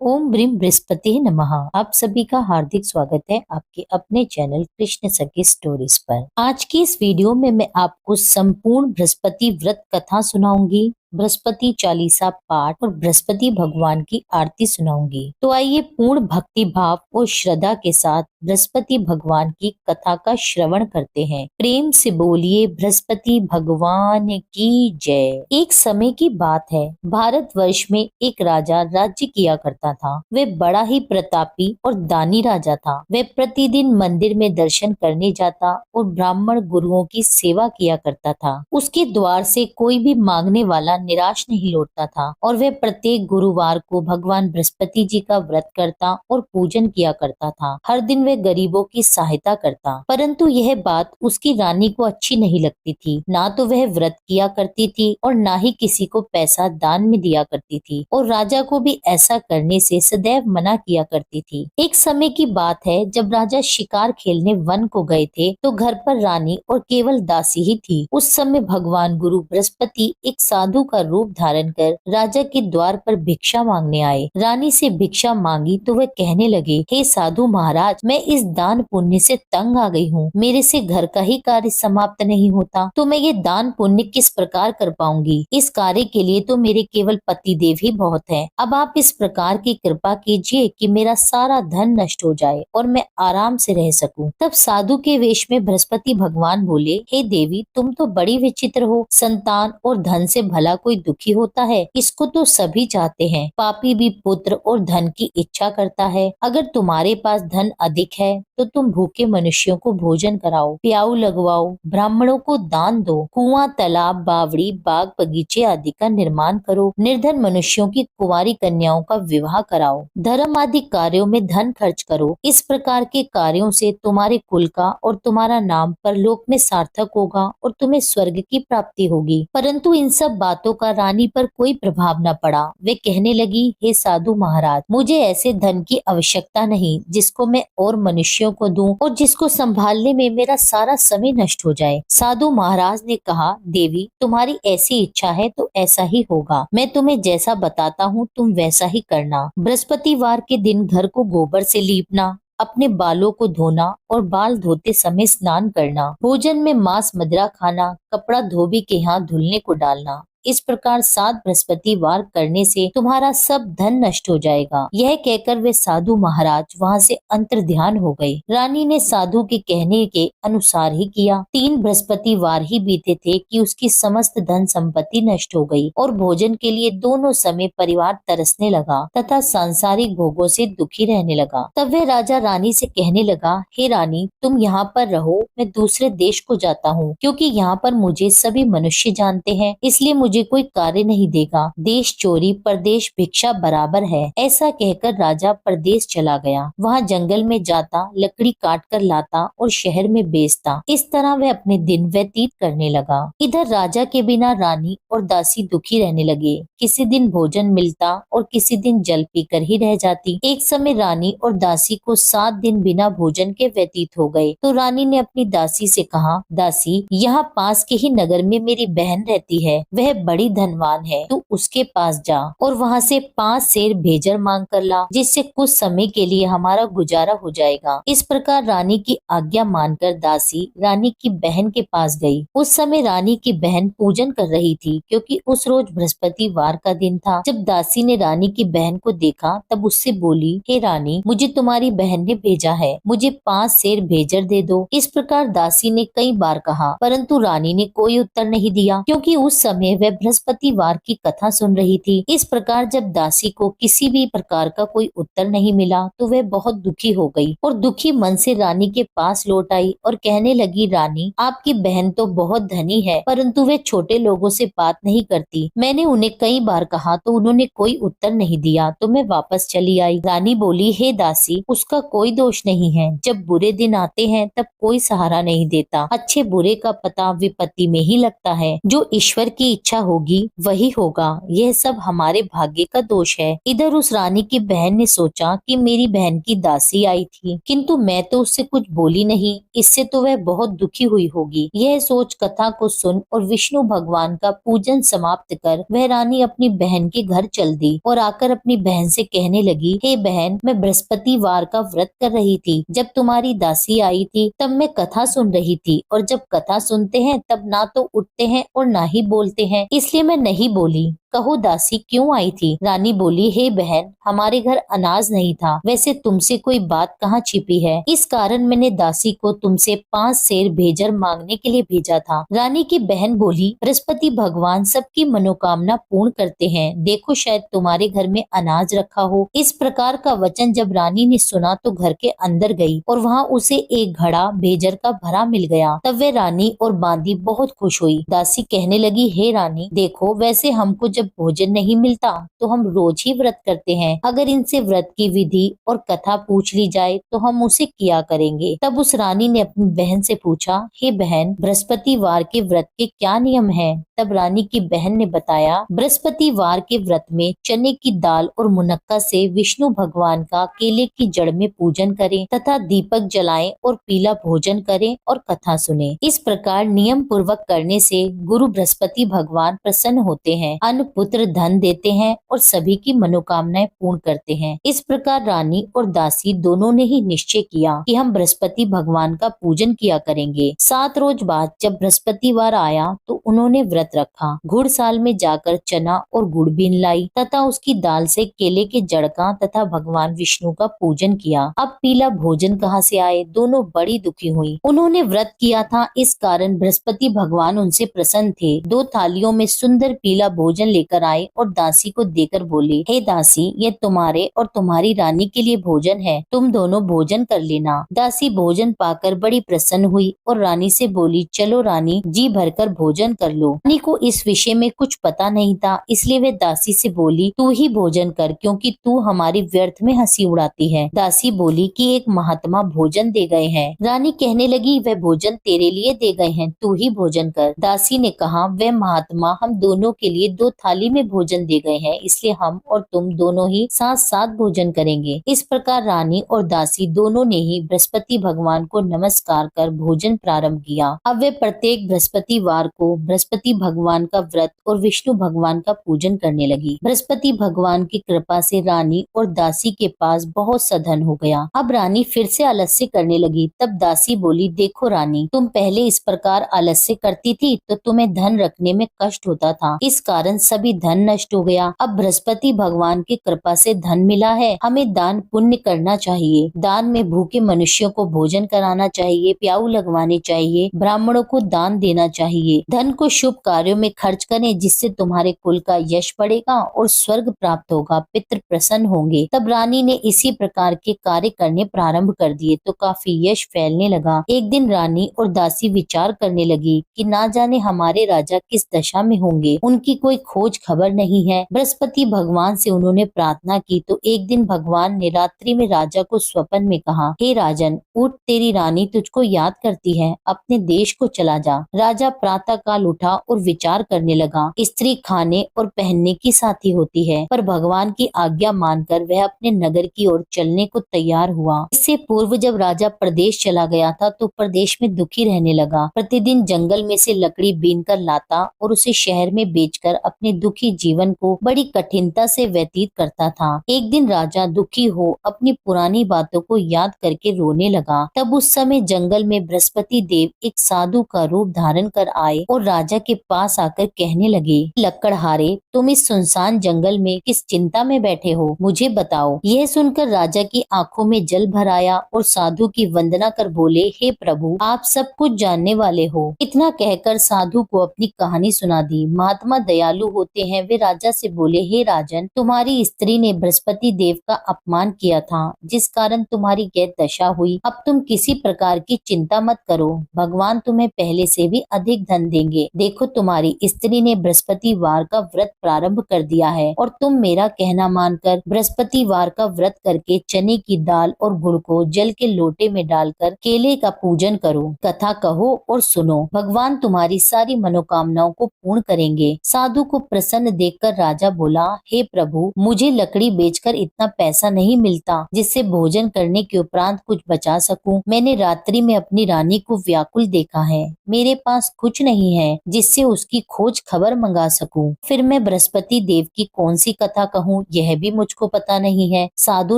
ओम brim Brihaspati नमः। आप सभी का हार्दिक स्वागत है आपके अपने चैनल कृष्ण सखी स्टोरीज पर। आज की इस वीडियो में मैं आपको संपूर्ण बृहस्पति व्रत कथा सुनाऊंगी, बृहस्पति चालीसा पाठ और बृहस्पति भगवान की आरती सुनाऊंगी। तो आइए पूर्ण भक्ति भाव और श्रद्धा के साथ बृहस्पति भगवान की कथा का श्रवण करते हैं। प्रेम से बोलिए बृहस्पति भगवान की जय। एक समय की बात है, भारतवर्ष में एक राजा राज्य किया करता था। वह बड़ा ही प्रतापी और दानी राजा था। वह प्रतिदिन मंदिर में दर्शन करने जाता और ब्राह्मण गुरुओं की सेवा किया करता था। उसके द्वार से कोई भी मांगने वाला निराश नहीं लौटता था और वह प्रत्येक गुरुवार को भगवान बृहस्पति जी का व्रत करता और पूजन किया करता था। हर दिन वह गरीबों की सहायता करता। परंतु यह बात उसकी रानी को अच्छी नहीं लगती थी। ना तो वह व्रत किया करती थी और ना ही किसी को पैसा दान में दिया करती थी और राजा को भी ऐसा करने से सदैव मना किया करती थी। एक समय की बात है, जब राजा शिकार खेलने वन को गए थे तो घर पर रानी और केवल दासी ही थी। उस समय भगवान गुरु बृहस्पति एक साधु का रूप धारण कर राजा के द्वार पर भिक्षा मांगने आए। रानी से भिक्षा मांगी तो वह कहने लगे, हे साधु महाराज, मैं इस दान पुण्य से तंग आ गई हूँ। मेरे से घर का ही कार्य समाप्त नहीं होता तो मैं ये दान पुण्य किस प्रकार कर पाऊंगी। इस कार्य के लिए तो मेरे केवल पति देव ही बहुत है। अब आप इस प्रकार की कृपा कीजिए कि मेरा सारा धन नष्ट हो जाए और मैं आराम से रह सकूं। तब साधु के वेश में बृहस्पति भगवान बोले, हे देवी, तुम तो बड़ी विचित्र हो। संतान और धन से भला कोई दुखी होता है? इसको तो सभी चाहते हैं। पापी भी पुत्र और धन की इच्छा करता है। अगर तुम्हारे पास धन अधिक है तो तुम भूखे मनुष्यों को भोजन कराओ, प्याऊ लगवाओ, ब्राह्मणों को दान दो, कुआं, तालाब, बावड़ी, बाग, बगीचे आदि का निर्माण करो, निर्धन मनुष्यों की कुंवारी कन्याओं का विवाह कराओ, धर्म आदि कार्यों में धन खर्च करो। इस प्रकार के कार्यों से तुम्हारे कुल का और तुम्हारा नाम परलोक में सार्थक होगा और तुम्हें स्वर्ग की प्राप्ति होगी। परंतु इन सब बातों का रानी पर कोई प्रभाव न पड़ा। वे कहने लगी, हे साधु महाराज, मुझे ऐसे धन की आवश्यकता नहीं जिसको मैं और मनुष्यों को दूं और जिसको संभालने में मेरा सारा समय नष्ट हो जाए। साधु महाराज ने कहा, देवी, तुम्हारी ऐसी इच्छा है तो ऐसा ही होगा। मैं तुम्हें जैसा बताता हूँ तुम वैसा ही करना। बृहस्पतिवार के दिन घर को गोबर से लीपना, अपने बालों को धोना और बाल धोते समय स्नान करना, भोजन में मांस मदिरा खाना, कपड़ा धोबी के यहाँ धुलने को डालना। इस प्रकार 7 बृहस्पतिवार करने से तुम्हारा सब धन नष्ट हो जाएगा। यह कहकर वे साधु महाराज वहाँ से अंतर ध्यान हो गए। रानी ने साधु के कहने के अनुसार ही किया। 3 बृहस्पतिवार ही बीते थे कि उसकी समस्त धन संपत्ति नष्ट हो गई और भोजन के लिए दोनों समय परिवार तरसने लगा तथा सांसारिक भोगों से दुखी रहने लगा। तब वह राजा रानी से कहने लगा, हे रानी, तुम यहाँ पर रहो, मैं दूसरे देश को जाता हूँ, क्योंकि यहाँ पर मुझे सभी मनुष्य जानते हैं, इसलिए मुझे कोई कार्य नहीं देगा। देश चोरी परदेश भिक्षा बराबर है। ऐसा कहकर राजा परदेश चला गया। वहाँ जंगल में जाता, लकड़ी काट कर लाता और शहर में बेचता। इस तरह वह अपने दिन व्यतीत करने लगा। इधर राजा के बिना रानी और दासी दुखी रहने लगे। किसी दिन भोजन मिलता और किसी दिन जल पीकर ही रह जाती। एक समय रानी और दासी को 7 दिन बिना भोजन के व्यतीत हो गए तो रानी ने अपनी दासी से कहा, दासी, यहाँ पास के ही नगर में मेरी बहन रहती है। वह बड़ी धनवान है, तू उसके पास जा और वहाँ से 5 सेर भेजर मांग कर ला, जिससे कुछ समय के लिए हमारा गुजारा हो जाएगा। इस प्रकार रानी की आज्ञा मानकर दासी रानी की बहन के पास गई। उस समय रानी की बहन पूजन कर रही थी, क्योंकि उस रोज बृहस्पतिवार का दिन था। जब दासी ने रानी की बहन को देखा तब उससे बोली, हे रानी, मुझे तुम्हारी बहन ने भेजा है, मुझे 5 सेर भेजर दे दो। इस प्रकार दासी ने कई बार कहा, परंतु रानी ने कोई उत्तर नहीं दिया, क्योंकि उस समय वह बृहस्पतिवार की कथा सुन रही थी। इस प्रकार जब दासी को किसी भी प्रकार का कोई उत्तर नहीं मिला तो वह बहुत दुखी हो गई और दुखी मन से रानी के पास लौट आई और कहने लगी, रानी, आपकी बहन तो बहुत धनी है, परंतु वे छोटे लोगों से बात नहीं करती। मैंने उन्हें कई बार कहा तो उन्होंने कोई उत्तर नहीं दिया तो मैं वापस चली आई। रानी बोली, हे दासी, उसका कोई दोष नहीं है। जब बुरे दिन आते हैं तब कोई सहारा नहीं देता। अच्छे बुरे का पता विपत्ति में ही लगता है। जो ईश्वर की इच्छा होगी वही होगा, यह सब हमारे भाग्य का दोष है। इधर उस रानी की बहन ने सोचा कि मेरी बहन की दासी आई थी, किंतु मैं तो उससे कुछ बोली नहीं, इससे तो वह बहुत दुखी हुई होगी। यह सोच कथा को सुन और विष्णु भगवान का पूजन समाप्त कर वह रानी अपनी बहन के घर चल दी और आकर अपनी बहन से कहने लगी, हे बहन, मैं बृहस्पतिवार का व्रत कर रही थी। जब तुम्हारी दासी आई थी तब मैं कथा सुन रही थी, और जब कथा सुनते हैं तब ना तो उठते हैं और ना ही बोलते हैं, इसलिए मैं नहीं बोली। कहो दासी क्यों आई थी? रानी बोली, हे बहन, हमारे घर अनाज नहीं था, वैसे तुमसे कोई बात कहाँ छिपी है, इस कारण मैंने दासी को तुमसे 5 सेर भेजर मांगने के लिए भेजा था। रानी की बहन बोली, बृहस्पति भगवान सबकी मनोकामना पूर्ण करते हैं, देखो शायद तुम्हारे घर में अनाज रखा हो। इस प्रकार का वचन जब रानी ने सुना तो घर के अंदर गई और वहाँ उसे एक घड़ा भेजर का भरा मिल गया। तब वे रानी और बांदी बहुत खुश हुई। दासी कहने लगी, हे रानी, देखो वैसे हमको जब भोजन नहीं मिलता तो हम रोज ही व्रत करते हैं, अगर इनसे व्रत की विधि और कथा पूछ ली जाए तो हम उसे किया करेंगे। तब उस रानी ने अपनी बहन से पूछा, हे बहन, बृहस्पतिवार के व्रत के क्या नियम है? तब रानी की बहन ने बताया, बृहस्पतिवार के व्रत में चने की दाल और मुनक्का से विष्णु भगवान का केले की जड़ में पूजन करें तथा दीपक जलाएं और पीला भोजन करें और कथा सुने। इस प्रकार नियम पूर्वक करने से गुरु बृहस्पति भगवान प्रसन्न होते हैं, अन्न पुत्र धन देते हैं और सभी की मनोकामनाएं पूर्ण करते हैं। इस प्रकार रानी और दासी दोनों ने ही निश्चय किया कि हम बृहस्पति भगवान का पूजन किया करेंगे। 7 रोज बाद जब बृहस्पतिवार आया तो उन्होंने व्रत रखा। घुड़साल में जाकर चना और गुड़ बीन लाई तथा उसकी दाल से केले के जड़ का तथा भगवान विष्णु का पूजन किया। अब पीला भोजन कहाँ से आए? दोनों बड़ी दुखी हुई। उन्होंने व्रत किया था, इस कारण बृहस्पति भगवान उनसे प्रसन्न थे। 2 थालियों में सुंदर पीला भोजन लेकर आए और दासी को देकर बोले, हे दासी, ये तुम्हारे और तुम्हारी रानी के लिए भोजन है, तुम दोनों भोजन कर लेना। दासी भोजन पाकर बड़ी प्रसन्न हुई और रानी से बोली, चलो रानी, जी भरकर भोजन कर लो। रानी को इस विषय में कुछ पता नहीं था, इसलिए वे दासी से बोली, तू ही भोजन कर, क्योंकि तू हमारी व्यर्थ में हंसी उड़ाती है। दासी बोली कि एक महात्मा भोजन दे गए हैं। रानी कहने लगी, वह भोजन तेरे लिए दे गए हैं, तू ही भोजन कर। दासी ने कहा, वह महात्मा हम दोनों के लिए 2 थाली में भोजन दे गए हैं, इसलिए हम और तुम दोनों ही साथ साथ भोजन करेंगे। इस प्रकार रानी और दासी दोनों ने ही बृहस्पति भगवान को नमस्कार कर भोजन प्रारंभ किया। अब वे प्रत्येक बृहस्पतिवार को बृहस्पति भगवान का व्रत और विष्णु भगवान का पूजन करने लगी। बृहस्पति भगवान की कृपा से रानी और दासी के पास बहुत सा धन हो गया। अब रानी फिर से आलस्य करने लगी। तब दासी बोली, देखो रानी, तुम पहले इस प्रकार आलस्य करती थी तो तुम्हें धन रखने में कष्ट होता था, इस कारण सभी धन नष्ट हो गया। अब बृहस्पति भगवान की कृपा से धन मिला है, हमें दान पुण्य करना चाहिए। दान में भूखे मनुष्यों को भोजन कराना चाहिए, प्याऊ लगवाने चाहिए, ब्राह्मणों को दान देना चाहिए। धन को शुभ कार्यों में खर्च करें, जिससे तुम्हारे कुल का यश बढ़ेगा और स्वर्ग प्राप्त होगा, पितृ प्रसन्न होंगे। तब रानी ने इसी प्रकार के कार्य करने प्रारंभ कर दिए तो काफी यश फैलने लगा। एक दिन रानी और दासी विचार करने लगी कि ना जाने हमारे राजा किस दशा में होंगे, उनकी कोई खोज खबर नहीं है। बृहस्पति भगवान से उन्होंने प्रार्थना की तो एक दिन भगवान ने रात्रि में राजा को स्वप्न में कहा, हे राजन, उठ, तेरी रानी तुझको याद करती है, अपने देश को चला जा। राजा प्रातः काल उठा और विचार करने लगा। स्त्री खाने और पहनने की साथी होती है, पर भगवान की आज्ञा मानकर वह अपने नगर की ओर चलने को तैयार हुआ। इससे पूर्व जब राजा प्रदेश चला गया था तो प्रदेश में दुखी रहने लगा। प्रतिदिन जंगल में से लकड़ी बीन कर लाता और उसे शहर में बेचकर अपने दुखी जीवन को बड़ी कठिनता से व्यतीत करता था। एक दिन राजा दुखी हो अपनी पुरानी बातों को याद करके रोने लगा। तब उस समय जंगल में बृहस्पति देव एक साधु का रूप धारण कर आए और राजा के पास आकर कहने लगे, लकड़हारे, तुम इस सुनसान जंगल में किस चिंता में बैठे हो, मुझे बताओ। यह सुनकर राजा की आंखों में जल भर आया और साधु की वंदना कर बोले, हे प्रभु, आप सब कुछ जानने वाले हो। इतना कहकर साधु को अपनी कहानी सुना दी। महात्मा दयालु होते हैं वे राजा से बोले, हे राजन, तुम्हारी स्त्री ने बृहस्पति देव का अपमान किया था, जिस कारण तुम्हारी यह दशा हुई। अब तुम किसी प्रकार की चिंता मत करो, भगवान तुम्हें पहले से भी अधिक धन देंगे। देखो, तुम्हारी स्त्री ने बृहस्पतिवार का व्रत प्रारंभ कर दिया है और तुम मेरा कहना मानकर बृहस्पतिवार का व्रत करके चने की दाल और गुड़ को जल के लोटे में डालकर केले का पूजन करो, कथा कहो और सुनो। भगवान तुम्हारी सारी मनोकामनाओं को पूर्ण करेंगे। साधु को प्रसन्न देखकर राजा बोला, हे प्रभु, मुझे लकड़ी बेचकर इतना पैसा नहीं मिलता जिससे भोजन करने के उपरांत कुछ बचा सकूं। मैंने रात्रि में अपनी रानी को व्याकुल देखा है। मेरे पास कुछ नहीं है जिससे उसकी खोज खबर मंगा सकूं। फिर मैं बृहस्पति देव की कौन सी कथा कहूँ, यह भी मुझको पता नहीं है। साधु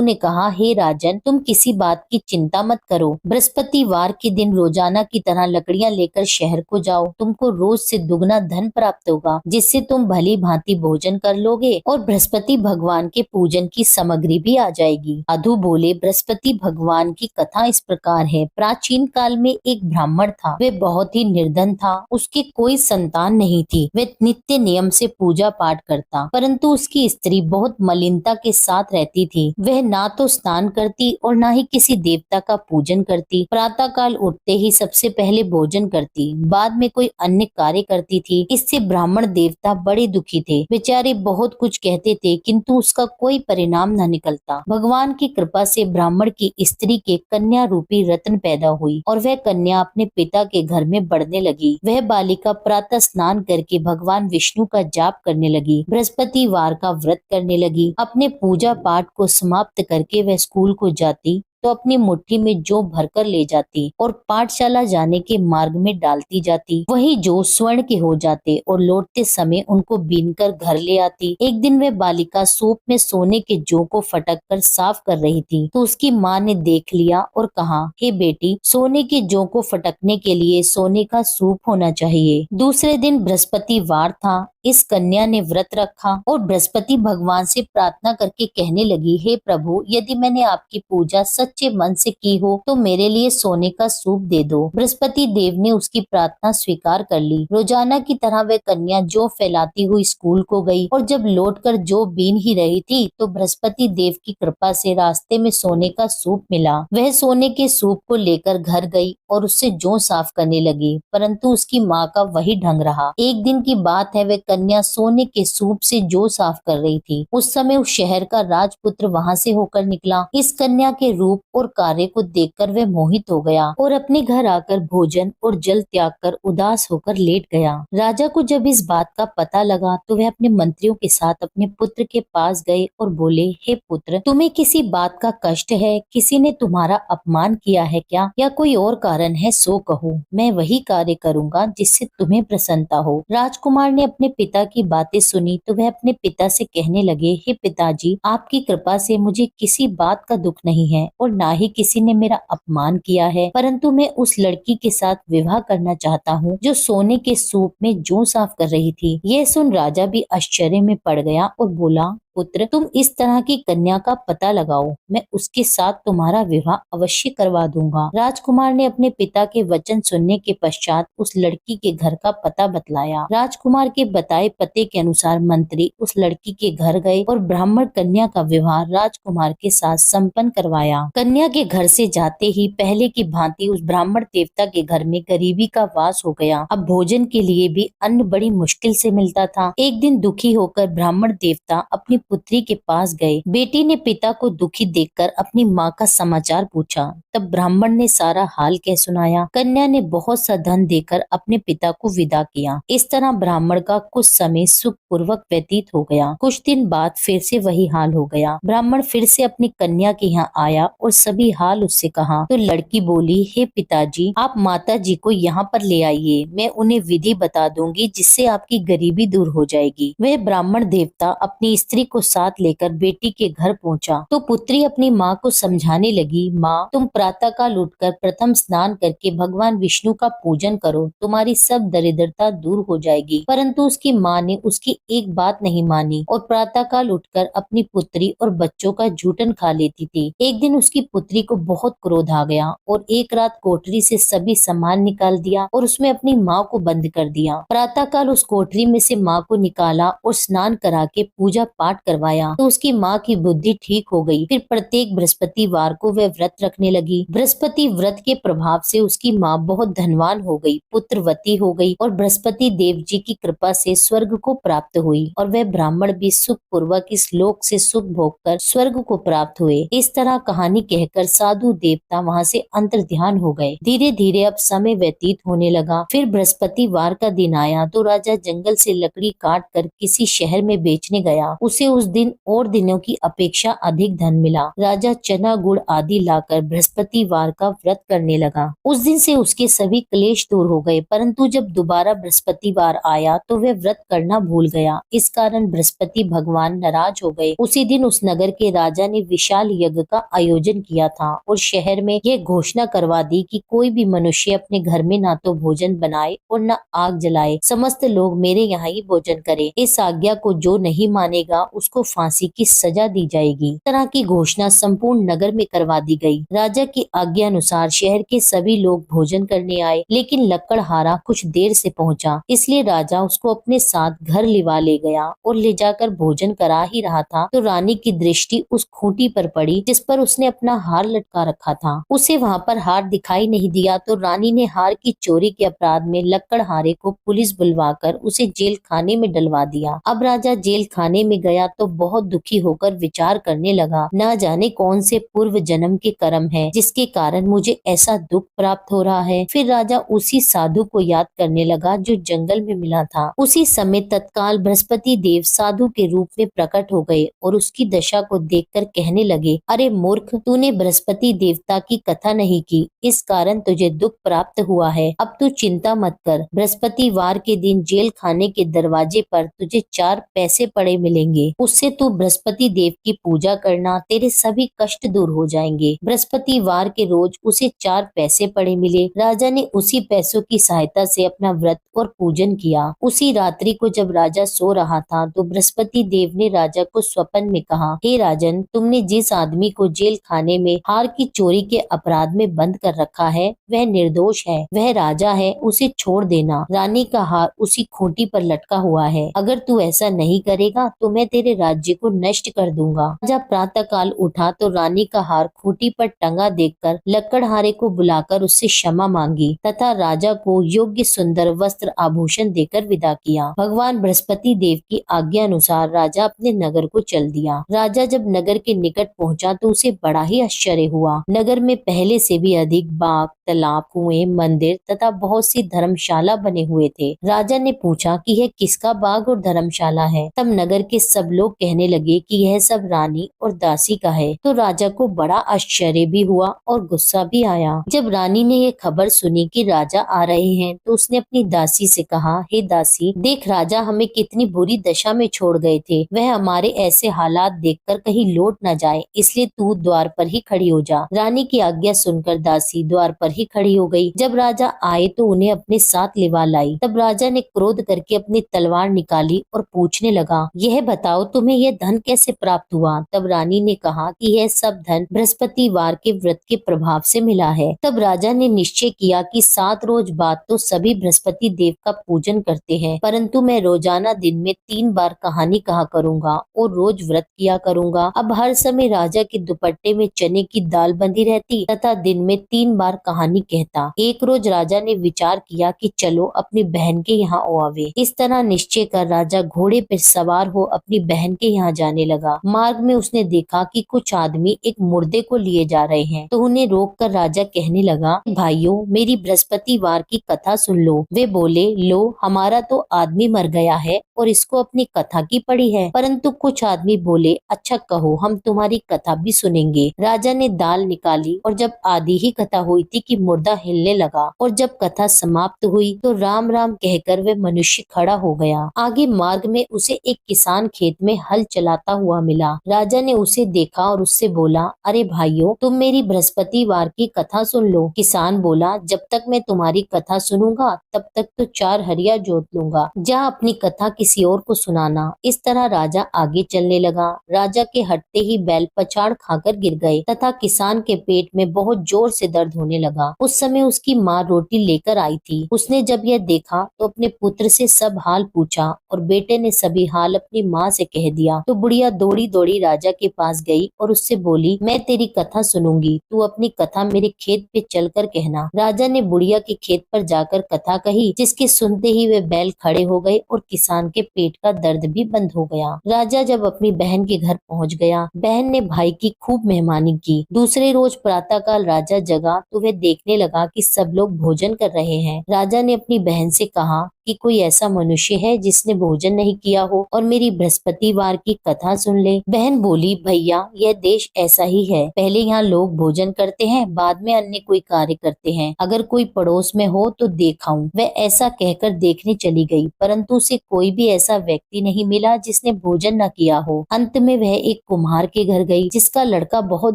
ने कहा, हे राजन, तुम किसी बात की चिंता मत करो। बृहस्पतिवार के दिन रोजाना की तरह लकड़ियां लेकर शहर को जाओ। तुमको रोज से दुगना धन प्राप्त होगा, जिससे तुम भली भांति भोजन कर लोगे और बृहस्पति भगवान के पूजन की सामग्री भी आ जाएगी। साधु बोले, बृहस्पति भगवान की कथा इस प्रकार है। प्राचीन काल में एक ब्राह्मण था। वह बहुत ही निर्धन था। उसके कोई संतान नहीं थी। वह नित्य नियम से पूजा पाठ करता, परंतु उसकी स्त्री बहुत मलिनता के साथ रहती थी। वह ना तो स्नान करती और ना ही किसी देवता का पूजन करती। प्रातः काल उठते ही सबसे पहले भोजन करती, बाद में कोई अन्य कार्य करती थी। इससे ब्राह्मण देवता बड़े दुखी थे। बेचारे बहुत कुछ कहते थे, किंतु उसका कोई परिणाम न निकलता। भगवान की कृपा से ब्राह्मण की स्त्री के कन्या रूपी रत्न पैदा हुई और वह कन्या अपने पिता के घर में बढ़ने लगी। वह बालिका प्रातः स्नान करके भगवान विष्णु का जाप करने लगी, बृहस्पतिवार का व्रत करने लगी। अपने पूजा पाठ को समाप्त करके वह स्कूल को जाती तो अपनी मुट्ठी में जौ भरकर ले जाती और पाठशाला जाने के मार्ग में डालती जाती। वही जौ स्वर्ण के हो जाते और लौटते समय उनको बीनकर घर ले आती। एक दिन वह बालिका सूप में सोने के जौ को फटक कर साफ कर रही थी, तो उसकी माँ ने देख लिया और कहा, हे बेटी, सोने के जौ को फटकने के लिए सोने का सूप होना चाहिए। दूसरे दिन बृहस्पतिवार था। इस कन्या ने व्रत रखा और बृहस्पति भगवान से प्रार्थना करके कहने लगी, हे प्रभु, यदि मैंने आपकी पूजा सच्चे मन से की हो तो मेरे लिए सोने का सूप दे दो। बृहस्पति देव ने उसकी प्रार्थना स्वीकार कर ली। रोजाना की तरह वह कन्या जौ फैलाती हुई स्कूल को गई और जब लौटकर जौ बीन ही रही थी तो बृहस्पति देव की कृपा से रास्ते में सोने का सूप मिला। वह सोने के सूप को लेकर घर गई और उससे जौ साफ करने लगी, परंतु उसकी माँ का वही ढंग रहा। एक दिन की बात है, वह कन्या सोने के सूप से जौ साफ कर रही थी। उस समय उस शहर का राजपुत्र वहां से होकर निकला। इस कन्या के रूप और कार्य को देखकर वह मोहित हो गया और अपने घर आकर भोजन और जल त्याग कर उदास होकर लेट गया। राजा को जब इस बात का पता लगा तो वह अपने मंत्रियों के साथ अपने पुत्र के पास गए और बोले, हे पुत्र, तुम्हें किसी बात का कष्ट है? किसी ने तुम्हारा अपमान किया है क्या, या कोई और कारण है? सो कहो, मैं वही कार्य करूंगा जिससे तुम्हें प्रसन्नता हो। राजकुमार ने अपने पिता की बातें सुनी तो वह अपने पिता से कहने लगे, हे पिताजी, आपकी कृपा से मुझे किसी बात का दुख नहीं है और ना ही किसी ने मेरा अपमान किया है, परंतु मैं उस लड़की के साथ विवाह करना चाहता हूँ जो सोने के सूप में जौ साफ कर रही थी। यह सुन राजा भी आश्चर्य में पड़ गया और बोला, पुत्र, तुम इस तरह की कन्या का पता लगाओ, मैं उसके साथ तुम्हारा विवाह अवश्य करवा दूंगा। राजकुमार ने अपने पिता के वचन सुनने के पश्चात उस लड़की के घर का पता बतलाया। राजकुमार के बताए पते के अनुसार मंत्री उस लड़की के घर गए और ब्राह्मण कन्या का विवाह राजकुमार के साथ संपन्न करवाया। कन्या के घर से जाते ही पहले की भांति उस ब्राह्मण देवता के घर में गरीबी का वास हो गया। अब भोजन के लिए भी अन्न बड़ी मुश्किल से मिलता था। एक दिन दुखी होकर ब्राह्मण देवता अपनी पुत्री के पास गए। बेटी ने पिता को दुखी देखकर अपनी माँ का समाचार पूछा। तब ब्राह्मण ने सारा हाल कह सुनाया। कन्या ने बहुत सा धन देकर अपने पिता को विदा किया। इस तरह ब्राह्मण का कुछ समय सुख पूर्वक व्यतीत हो गया। कुछ दिन बाद फिर से वही हाल हो गया। ब्राह्मण फिर से अपनी कन्या के यहाँ आया और सभी हाल उससे कहा तो लड़की बोली, हे पिताजी, आप माता जी को यहाँ पर ले आइए, मैं उन्हें विधि बता दूंगी जिससे आपकी गरीबी दूर हो जाएगी। वह ब्राह्मण देवता अपनी स्त्री को साथ लेकर बेटी के घर पहुंचा तो पुत्री अपनी माँ को समझाने लगी, माँ तुम प्रातःकाल उठकर प्रथम स्नान करके भगवान विष्णु का पूजन करो, तुम्हारी सब दरिद्रता दूर हो जाएगी। परंतु उसकी माँ ने उसकी एक बात नहीं मानी और प्रातःकाल उठकर अपनी पुत्री और बच्चों का जूठन खा लेती थी। एक दिन उसकी पुत्री को बहुत क्रोध आ गया और एक रात कोठरी से सभी सामान निकाल दिया और उसमें अपनी माँ को बंद कर दिया। प्रातःकाल उस कोठरी में से माँ को निकाला और स्नान करा के पूजा पाठ करवाया तो उसकी माँ की बुद्धि ठीक हो गई। फिर प्रत्येक बृहस्पतिवार को वह व्रत रखने लगी। बृहस्पति व्रत के प्रभाव से उसकी माँ बहुत धनवान हो गई, पुत्रवती हो गई और बृहस्पति देव जी की कृपा से स्वर्ग को प्राप्त हुई और वह ब्राह्मण भी सुख पूर्वक इस लोक से सुख भोग कर स्वर्ग को प्राप्त हुए। इस तरह कहानी कहकर साधु देवता वहाँ से अंतर्ध्यान हो गए। धीरे धीरे अब समय व्यतीत होने लगा। फिर बृहस्पतिवार का दिन आया तो राजा जंगल से लकड़ी काट कर किसी शहर में बेचने गया। उसे उस दिन और दिनों की अपेक्षा अधिक धन मिला। राजा चना गुड़ आदि लाकर बृहस्पतिवार का व्रत करने लगा। उस दिन से उसके सभी क्लेश दूर हो गए। परंतु जब दोबारा बृहस्पतिवार आया तो वह व्रत करना भूल गया। इस कारण बृहस्पति भगवान नाराज हो गए। उसी दिन उस नगर के राजा ने विशाल यज्ञ का आयोजन किया था और शहर में यह घोषणा करवा दी कि कोई भी मनुष्य अपने घर में ना तो भोजन बनाए और न आग जलाए, समस्त लोग मेरे यहाँ ही भोजन करें। इस आज्ञा को जो नहीं मानेगा उसको फांसी की सजा दी जाएगी। इस तरह की घोषणा संपूर्ण नगर में करवा दी गई। राजा की आज्ञा अनुसार शहर के सभी लोग भोजन करने आए, लेकिन लकड़हारा कुछ देर से पहुंचा, इसलिए राजा उसको अपने साथ घर लिवा ले गया और ले जाकर भोजन करा ही रहा था तो रानी की दृष्टि उस खूंटी पर पड़ी जिस पर उसने अपना हार लटका रखा था। उसे वहाँ पर हार दिखाई नहीं दिया तो रानी ने हार की चोरी के अपराध में लकड़हारे को पुलिस बुलवाकर उसे जेल खाने में डलवा दिया। अब राजा जेल खाने में गया तो बहुत दुखी होकर विचार करने लगा, न जाने कौन से पूर्व जन्म के कर्म है जिसके कारण मुझे ऐसा दुख प्राप्त हो रहा है। फिर राजा उसी साधु को याद करने लगा जो जंगल में मिला था। उसी समय तत्काल बृहस्पति देव साधु के रूप में प्रकट हो गए और उसकी दशा को देखकर कहने लगे, अरे मूर्ख, तूने बृहस्पति देवता की कथा नहीं की, इस कारण तुझे दुख प्राप्त हुआ है। अब तू चिंता मत कर, बृहस्पतिवार के दिन जेल खाने के दरवाजे पर तुझे 4 पैसे पड़े मिलेंगे, उससे तू बृहस्पति देव की पूजा करना, तेरे सभी कष्ट दूर हो जाएंगे। बृहस्पतिवार के रोज उसे 4 पैसे पड़े मिले। राजा ने उसी पैसों की सहायता से अपना व्रत और पूजन किया। उसी रात्रि को जब राजा सो रहा था तो बृहस्पति देव ने राजा को स्वप्न में कहा, हे राजन, तुमने जिस आदमी को जेल खाने में हार की चोरी के अपराध में बंद कर रखा है वह निर्दोष है, वह राजा है, उसे छोड़ देना। रानी का हार उसी खूंटी पर लटका हुआ है, अगर तू ऐसा नहीं करेगा तो मैं तेरे राज्य को नष्ट कर दूंगा। राजा प्रातः काल उठा तो रानी का हार खूंटी पर टंगा देखकर लकड़हारे को बुलाकर उससे क्षमा मांगी तथा राजा को योग्य सुंदर वस्त्र आभूषण देकर विदा किया। भगवान बृहस्पति देव की आज्ञा अनुसार राजा अपने नगर को चल दिया। राजा जब नगर के निकट पहुंचा तो उसे बड़ा ही आश्चर्य हुआ। नगर में पहले से भी अधिक बाग, तालाब, कुएं, मंदिर तथा बहुत सी धर्मशाला बने हुए थे। राजा ने पूछा कि यह किसका बाग और धर्मशाला है। तब नगर के सब लोग कहने लगे कि यह सब रानी और दासी का है। तो राजा को बड़ा आश्चर्य भी हुआ और गुस्सा भी आया। जब रानी ने यह खबर सुनी कि राजा आ रहे हैं तो उसने अपनी दासी से कहा, हे दासी, देख राजा हमें कितनी बुरी दशा में छोड़ गए थे, वह हमारे ऐसे हालात देखकर कहीं लौट न जाए, इसलिए तू द्वार पर ही खड़ी हो जा। रानी की आज्ञा सुनकर दासी द्वार पर ही खड़ी हो गई। जब राजा आए तो उन्हें अपने साथ लिवा लाई। तब राजा ने क्रोध करके अपनी तलवार निकाली और पूछने लगा, यह बताओ तुम्हें यह धन कैसे प्राप्त हुआ। तब रानी ने कहा कि यह सब धन बृहस्पतिवार के व्रत के प्रभाव से मिला है। तब राजा ने निश्चय किया कि 7 रोज बाद तो सभी बृहस्पति देव का पूजन करते हैं, परंतु मैं रोजाना दिन में 3 बार कहानी कहा करूंगा और रोज व्रत किया करूंगा। अब हर समय राजा के दुपट्टे में चने की दाल बंधी रहती तथा दिन में 3 बार कहानी कहता। एक रोज राजा ने विचार किया कि चलो अपनी बहन के यहाँ आवे। इस तरह निश्चय कर राजा घोड़े पर सवार हो अपनी बहन के यहाँ जाने लगा। मार्ग में उसने देखा कि कुछ आदमी एक मुर्दे को लिए जा रहे हैं, तो उन्हें रोक कर राजा कहने लगा, भाइयों, मेरी बृहस्पतिवार की कथा सुन लो। वे बोले, लो, हमारा तो आदमी मर गया है और इसको अपनी कथा की पड़ी है। परंतु कुछ आदमी बोले, अच्छा कहो, हम तुम्हारी कथा भी सुनेंगे। राजा ने दाल निकाली और जब आधी ही कथा हुई थी कि की मुर्दा हिलने लगा और जब कथा समाप्त हुई तो राम राम कहकर वह मनुष्य खड़ा हो गया। आगे मार्ग में उसे एक किसान खेत में हल चलाता हुआ मिला। राजा ने उसे देखा और उससे बोला, अरे भाइयों, तुम मेरी बृहस्पतिवार की कथा सुन लो। किसान बोला, जब तक मैं तुम्हारी कथा सुनूंगा तब तक तो 4 हरिया जोत लूंगा, जा अपनी कथा किसी और को सुनाना। इस तरह राजा आगे चलने लगा। राजा के हटते ही बैल पछाड़ खाकर गिर गए तथा किसान के पेट में बहुत जोर से दर्द होने लगा। उस समय उसकी माँ रोटी लेकर आई थी। उसने जब यह देखा तो अपने पुत्र से सब हाल पूछा और बेटे ने सभी हाल अपनी माँ से कह दिया। तो बुढ़िया दौड़ी दौड़ी राजा के पास गई और उससे बोली, मैं तेरी कथा सुनूंगी, तू अपनी कथा मेरे खेत पे चलकर कहना। राजा ने बुढ़िया के खेत पर जाकर कथा कही, जिसके सुनते ही वे बैल खड़े हो गए और किसान के पेट का दर्द भी बंद हो गया। राजा जब अपनी बहन के घर पहुंच गया, बहन ने भाई की खूब मेहमानी की। दूसरे रोज प्रातःकाल राजा जगा तो वह देखने लगा कि सब लोग भोजन कर रहे हैं। राजा ने अपनी बहन से कहा कि कोई ऐसा मनुष्य है जिसने भोजन नहीं किया हो और मेरी बृहस्पतिवार की कथा सुन ले। बहन बोली, भैया, यह देश ऐसा ही है, पहले यहाँ लोग भोजन करते हैं, बाद में अन्य कोई कार्य करते हैं। अगर कोई पड़ोस में हो तो देखाऊं। वह ऐसा कहकर देखने चली गई, परंतु उसे कोई भी ऐसा व्यक्ति नहीं मिला जिसने भोजन न किया हो। अंत में वह एक कुम्हार के घर गई, जिसका लड़का बहुत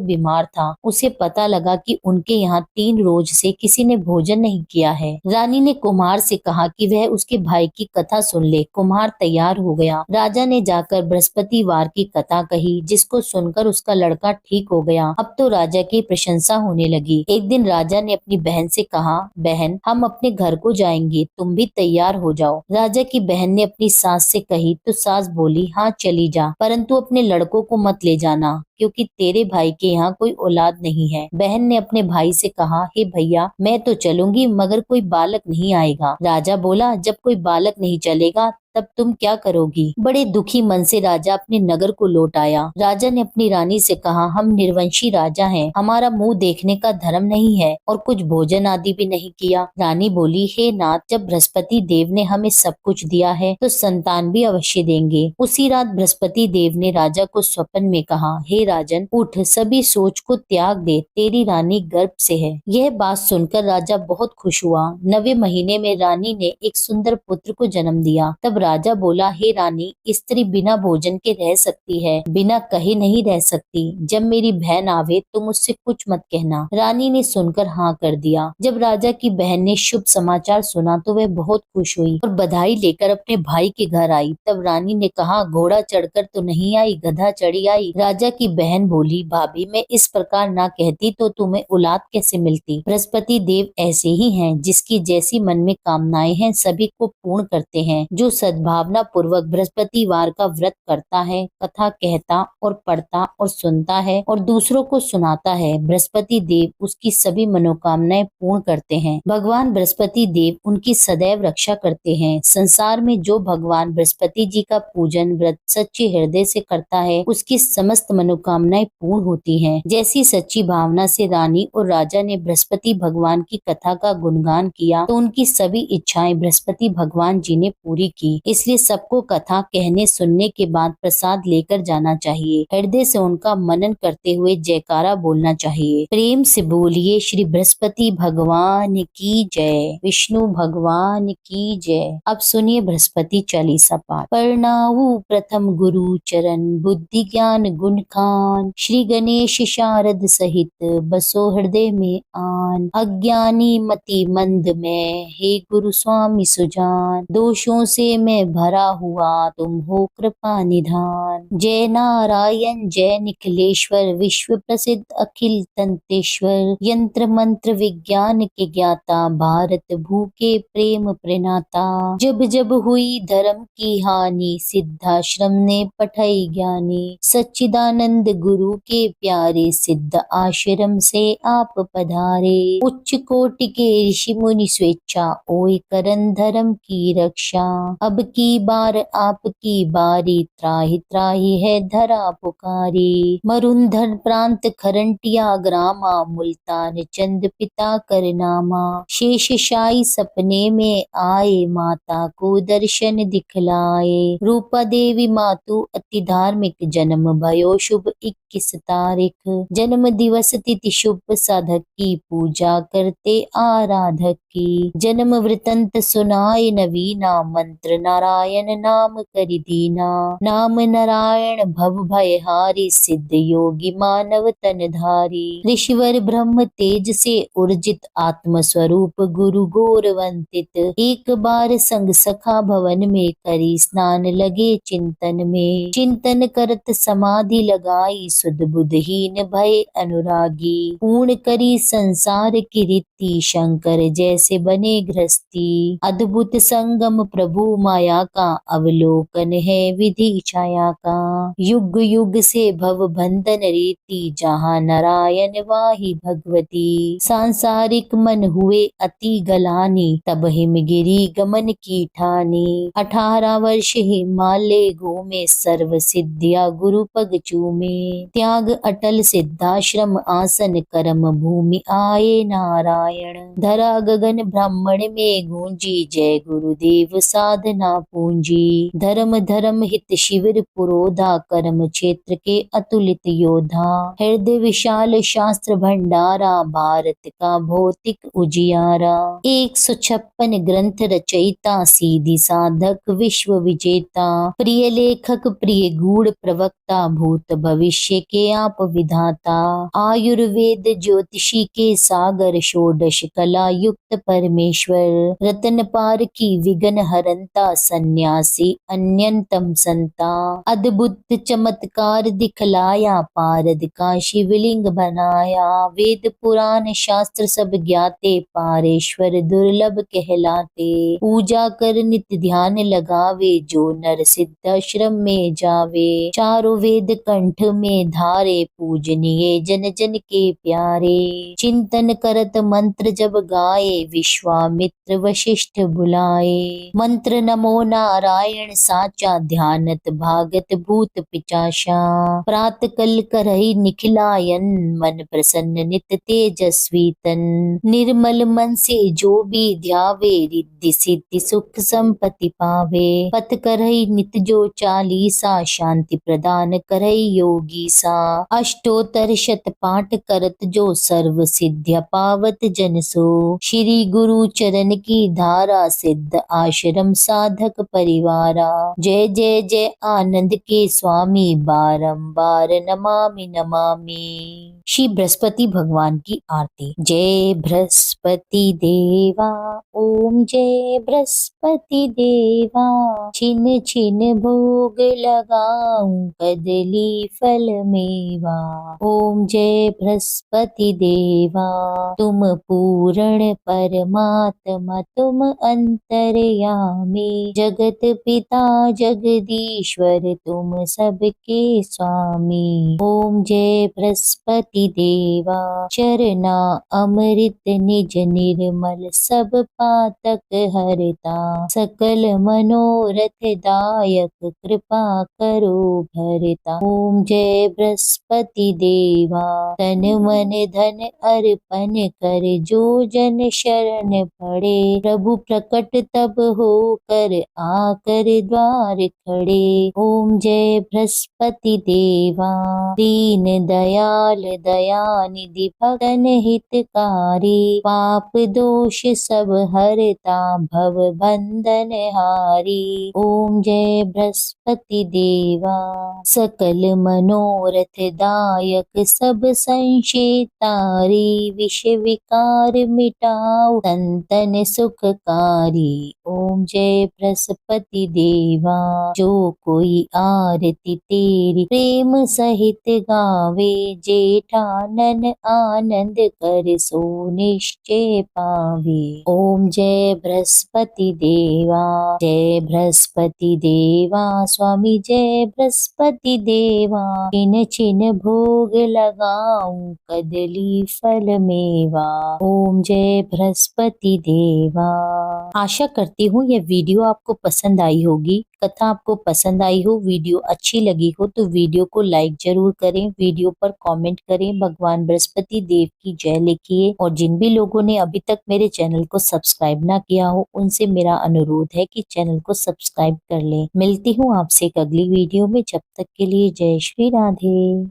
बीमार था। उसे पता लगा कि उनके यहाँ 3 रोज से किसी ने भोजन नहीं किया है। रानी ने कुम्हार से कहा कि वह उसके भाई की कथा सुन ले। कुम्हार तैयार हो गया। राजा ने जाकर बृहस्पतिवार की कथा कही, जिसको सुनकर उसका लड़का ठीक हो गया। अब तो राजा की प्रशंसा होने लगी। एक दिन राजा ने अपनी बहन से कहा, बहन, हम अपने घर को जाएंगे, तुम भी तैयार हो जाओ। राजा की बहन ने अपनी सास से कही तो सास बोली, हाँ चली जा, परंतु अपने लड़कों को मत ले जाना, क्योंकि तेरे भाई के यहाँ कोई औलाद नहीं है। बहन ने अपने भाई से कहा, हे भैया, मैं तो चलूंगी मगर कोई बालक नहीं आएगा। राजा बोला, जब कोई बालक नहीं चलेगा तब तुम क्या करोगी? बड़े दुखी मन से राजा अपने नगर को लौट आया। राजा ने अपनी रानी से कहा, हम निर्वंशी राजा हैं, हमारा मुंह देखने का धर्म नहीं है और कुछ भोजन आदि भी नहीं किया। रानी बोली, हे नाथ, जब बृहस्पति देव ने हमें सब कुछ दिया है तो संतान भी अवश्य देंगे। उसी रात बृहस्पति देव ने राजा को स्वप्न में कहा, हे राजन, उठ, सभी सोच को त्याग दे, तेरी रानी गर्भ से है। यह बात सुनकर राजा बहुत खुश हुआ। 9वें महीने में रानी ने एक सुंदर पुत्र को जन्म दिया। तब राजा बोला, हे रानी, स्त्री बिना भोजन के रह सकती है, बिना कहे नहीं रह सकती। जब मेरी बहन आवे तो मुझसे कुछ मत कहना। रानी ने सुनकर हाँ कर दिया। जब राजा की बहन ने शुभ समाचार सुना तो वह बहुत खुश हुई और बधाई लेकर अपने भाई के घर आई। तब रानी ने कहा, घोड़ा चढ़कर तो नहीं आई, गधा चढ़ी आई। राजा की बहन बोली, भाभी, मैं इस प्रकार ना कहती तो तुम्हें औलाद कैसे मिलती? बृहस्पति देव ऐसे ही हैं, जिसकी जैसी मन में कामनाएं हैं सभी को पूर्ण करते हैं। जो सद्भावना पूर्वक बृहस्पतिवार का व्रत करता है, कथा कहता और पढ़ता और सुनता है और दूसरों को सुनाता है, बृहस्पति देव उसकी सभी मनोकामनाएं पूर्ण करते हैं। भगवान बृहस्पति देव उनकी सदैव रक्षा करते हैं। संसार में जो भगवान बृहस्पति जी का पूजन व्रत सच्चे हृदय से करता है, उसकी समस्त मनोकामनाएं पूर्ण होती हैं। जैसी सच्ची भावना से रानी और राजा ने बृहस्पति भगवान की कथा का गुणगान किया तो उनकी सभी इच्छाएं बृहस्पति भगवान जी ने पूरी की। इसलिए सबको कथा कहने सुनने के बाद प्रसाद लेकर जाना चाहिए। हृदय से उनका मनन करते हुए जयकारा बोलना चाहिए। प्रेम से बोलिए, श्री बृहस्पति भगवान की जय, विष्णु भगवान की जय। अब सुनिए बृहस्पति चालीसा पाठ। प्रणाऊ प्रथम गुरु चरण, बुद्धि ज्ञान गुण खान, श्री गणेश शारद सहित बसो हृदय में आन। अज्ञानी मति मंद में, हे गुरु स्वामी सुजान, दोषों से मैं भरा हुआ तुम हो कृपा निधान। जय नारायण जय निखिलेश्वर, विश्व प्रसिद्ध अखिल तंतेश्वर, यंत्र मंत्र विज्ञान के ज्ञाता, भारत भू के प्रेम प्रणेता। जब जब हुई धर्म की हानि, सिद्धाश्रम ने पठाई ज्ञानी, सच्चिदानंद गुरु के प्यारे, सिद्ध आश्रम से आप पधारे। उच्च कोटि के ऋषि मुनि स्वेच्छा, ओए करन धर्म की रक्षा, अब अब की बार आपकी बारी, त्राहि त्राहि है धरा पुकारी। मरुंधर प्रांत खरंटिया ग्रामा, मुल्तान चंद पिता कर नामा। शेष शाही सपने में आए, माता को दर्शन दिखलाए। रूपा देवी मातु अति धार्मिक, जन्म भयो शुभ 21 तारीख। जन्म दिवस तिथि शुभ, साधक की पूजा करते आराधक की। जन्म वृतंत सुनाए नवीना, मंत्र नारायण नाम करि दीना। नाम नारायण भव भय हारी, सिद्ध योगी मानव तन धारी। ऋषिवर ब्रह्म तेज से उर्जित, आत्म स्वरूप गुरु गौर वंदित। एक बार संग सखा भवन में, करी स्नान लगे चिंतन में। चिंतन करत समाधि लगाई, सुध बुधहीन भय अनुरागी। पूर्ण करी संसार की रीति, शंकर जैसे बने गृहस्थी। अद्भुत संगम प्रभु माया का, अवलोकन है विधि छाया का। युग युग से भव बंधन रीति, जहाँ नारायण वाही भगवती। सांसारिक मन हुए अति गलानी, तब हिमगिरी गमन की ठानी। 18 वर्ष हिमालय घूमे, सर्व सिद्धिया गुरु पग चूमे। त्याग अटल सिद्धाश्रम आसन, कर्म भूमि आए नारायण। धरा गगन ब्राह्मण में गूंजी, जय गुरुदेव साधना पूंजी। धर्म धर्म हित शिविर पुरोधा, कर्म क्षेत्र के अतुलित योधा। हृदय विशाल शास्त्र भंडारा, भारत का भौतिक उजियारा। 156 ग्रंथ रचयिता, सीधी साधक विश्व विजेता। प्रिय लेखक प्रिय गूढ़ प्रवक्ता, भूत भविष्य के आप विधाता। आयुर्वेद ज्योतिषी के सागर, षोडश कला युक्त परमेश्वर। रतन पार की विघ्न हरंता, सन्यासी अन्यतम संता। अद्भुत चमत्कार दिखलाया, पारद का शिवलिंग बनाया। वेद पुराण शास्त्र सब ज्ञाते, पारेश्वर दुर्लभ कहलाते। पूजा कर नित्य ध्यान लगावे, जो नर सिद्धाश्रम में जावे। चारों वेद कंठ में धारे, पूजनीय जन जन के प्यारे। चिंतन करत मंत्र जब गाए, विश्वामित्र वशिष्ठ बुलाए। मंत्र नमो नारायण साचा, ध्यानत भागत भूत पिचाशा। प्रात कल करहि निखिलायन, मन प्रसन्न नित तेजस्वी तन। निर्मल मन से जो भी ध्यावे, रिद्धि सिद्धि सुख संपत्ति पावे। पथ करहि नित जो चालीसा, शांति प्रदान करहि योगी सा। अष्टोत्तर शत पाठ करत जो, सर्व सिद्ध्या पावत जन सो। श्री गुरु चरण की धारा, सिद्ध आश्रम साधक परिवारा। जय जय जय आनंद के स्वामी, बारंबार नमामि नमामि। श्री बृहस्पति भगवान की आरती। जय बृहस्पति देवा, ओम जय बृहस्पति देवा। छिन छिन भोग लगाऊं, कदली फल मेवा। ओम जय बृहस्पति देवा, तुम पूर्ण परमात्मा, तुम अंतर्यामी। जगत पिता जगदीश्वर, तुम सबके स्वामी। ओम जय बृहस्पति देवा, चरना अमृत निज निर्मल, सब पातक हरता। सकल मनोरथ दायक, कृपा करो भरता। ओम जय बृहस्पति देवा, तन मन धन अर्पण कर, जो जन शरण पड़े। प्रभु प्रकट तब हो कर, आकर द्वार खड़े। ओम जय बृहस्पति देवा, दीन दयाल दयानिधि, भक्तन हितकारी। पाप दोष सब हरता, भव बंधन हारी। ओम जय बृहस्पति देवा, सकल मनोरथ दायक, सब संशय तारी। विष विकार मिटाओ, संतन सुखकारी। ओम जय बृहस्पति देवा, जो कोई आरती तेरी प्रेम सहित गावे। जेठानन आनंद कर, सो निश्चय पावे। ओम जय बृहस्पति देवा, जय बृहस्पति देवा। स्वामी जय बृहस्पति देवा, छिन छिन भोग लगाऊं, कदली फल मेवा। ओम जय बृहस्पति देवा। आशा करती हूँ यह वीडियो आपको पसंद आई होगी। कथा आपको पसंद आई हो, वीडियो अच्छी लगी हो तो वीडियो को लाइक जरूर करें, वीडियो पर कमेंट करें, भगवान बृहस्पति देव की जय लिखिए और जिन भी लोगों ने अभी तक मेरे चैनल को सब्सक्राइब ना किया हो उनसे मेरा अनुरोध है कि चैनल को सब्सक्राइब कर लें। मिलती हूँ आपसे एक अगली वीडियो में, जब तक के लिए जय श्री राधे।